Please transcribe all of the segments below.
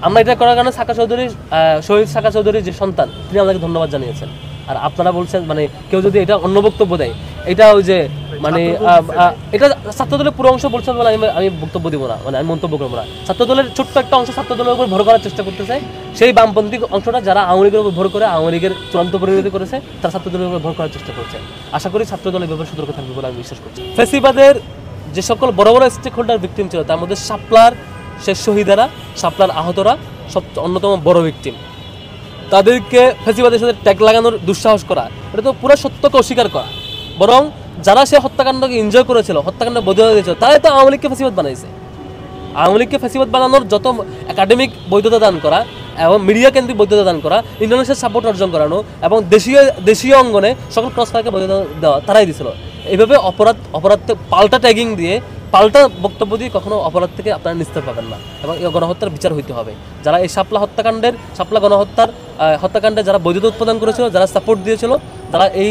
আমরা এটা করার কারণে সাকা চৌধুরী, শহীদ সাকা চৌধুরীর যে সন্তান, তিনি আমাদেরকে ধন্যবাদ জানিয়েছেন। আর আপনারা বলছেন মানে কেউ যদি এটা অন্য বক্তব্য দেয়, এটা ওই যে মানে এটা ছাত্রদলের পুরো অংশ বলছেন বলে আমি বক্তব্য দিব না, মানে আমি মন্তব্য করবো না। ছাত্রদলের ছোট্ট একটা অংশ ছাত্রদলের উপর ভর করার চেষ্টা করতেছে, সেই বামপন্থী অংশটা যারা আওয়ামী লীগের উপর ভর করে আওয়ামী লীগের চূড়ান্ত পরিণতি করেছে, তারা ছাত্রদলের উপর ভর করার চেষ্টা করছে। আশা করি ছাত্রদল এই ব্যাপারে সতর্ক থাকবে বলে আমি বিশ্বাস করছি। ফেসিবাদের যে সকল বড় বড় স্টেক হোল্ডার ভিকটিম ছিল, তার মধ্যে শাপলার শেষ শহীদেরা, শাপলার আহতরা সব অন্যতম বড় ভিকটিম। তাদেরকে ফেসিবাদের সাথে ট্যাগ লাগানোর দুঃসাহস করা, এটা তো পুরো সত্যকে অস্বীকার করা। বরং যারা সে হত্যাকাণ্ডকে এনজয় করেছিল, হত্যাকাণ্ড বৈধতা দিয়েছিল, তারাই তো আওয়ামী লীগকে ফেসিবাদ বানাইছে। আওয়ামী লীগকে ফেসিবাদ বানানোর যত একাডেমিক বৈধতা দান করা এবং মিডিয়া কেন্দ্রিক বৈধতা দান করা, ইন্টারন্যাশনাল সাপোর্ট অর্জন করানো এবং দেশীয় অঙ্গনে সকল ক্রসফায়ারকে বৈধতা দেওয়া তারাই দিয়েছিল। এইভাবে অপরাধ পাল্টা ট্যাগিং দিয়ে, পাল্টা বক্তব্য দিয়ে কখনো অপরাধ থেকে আপনারা নিস্তার পাবেন না এবং এই গণহত্যার বিচার হইতে হবে। যারা এই শাপলা হত্যাকাণ্ডে যারা বৈধতা উৎপাদন করেছিল, যারা সাপোর্ট দিয়েছিল, তারা এই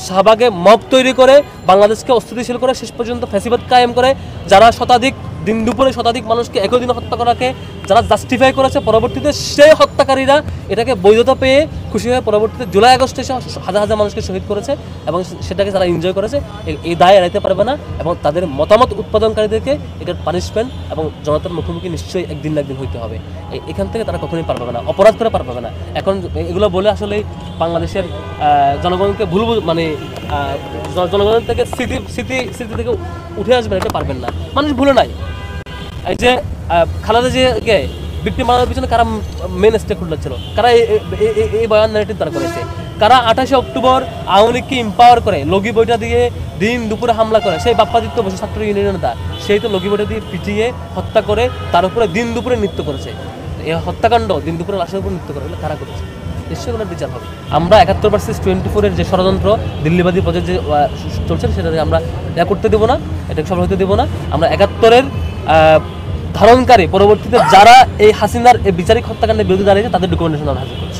শাহবাগে মব তৈরি করে বাংলাদেশকে অস্থিতিশীল করে শেষ পর্যন্ত ফ্যাসিবাদ কায়েম করে, যারা দিন দুপুরে শতাধিক মানুষকে একই দিনে হত্যা করাকে যারা জাস্টিফাই করেছে, পরবর্তীতে সেই হত্যাকারীরা এটাকে বৈধতা পেয়ে খুশি হয়ে পরবর্তীতে জুলাই আগস্টে এসে হাজার হাজার মানুষকে শহীদ করেছে এবং সেটাকে যারা এনজয় করেছে, এই দায় এড়াইতে পারবে না এবং তাদের মতামত উৎপাদনকারীদেরকে এটার পানিশমেন্ট এবং জনতার মুখোমুখি নিশ্চয়ই একদিন না একদিন হইতে হবে। এখান থেকে তারা কখনোই পার পাবে না, অপরাধ করে পার পাবে না। এখন এগুলো বলে আসলে বাংলাদেশের জনগণকে মানে জনগণের থেকে স্মৃতি থেকে উঠে আসবেন, এটা পারবেন না। মানুষ ভুলে নাই, এই যে খালেদা জিয়াকে ভিকটিম বানানোর পিছনে কারা মেন স্টেক হোল্ডার ছিল, কারা এই বয়ান ন্যারেটিভ তারা করেছে, কারা 28শে অক্টোবর আওয়ামী লীগকে এম্পাওয়ার করে লগি বইটা দিয়ে দিন দুপুরে হামলা করে, সেই বাপ্পাদিত্য বসু ছাত্র ইউনিয়নের নেতা, সেই তো লগি বইটা দিয়ে পিটিয়ে হত্যা করে তার উপরে দিন দুপুরে নৃত্য করেছে। এই হত্যাকাণ্ড দিন দুপুরে লাশের উপর নৃত্য করে, কারা করেছে? নিশ্চয়ই ওনার বিচার হবে। আমরা 71/24 যে ষড়যন্ত্র দিল্লিবাদী প্রজেক্ট যে চলছে, সেটাকে আমরা করতে দেবো না, এটাকে সফল হতে দেবো না। আমরা 71-এর ধারণকারী পরবর্তীতে যারা এই হাসিনার এই বিচারিক হত্যাকাণ্ডের বিরুদ্ধে দাঁড়িয়েছে, তাদের ডকুমেন্টেশন আমরা হাজির করছি।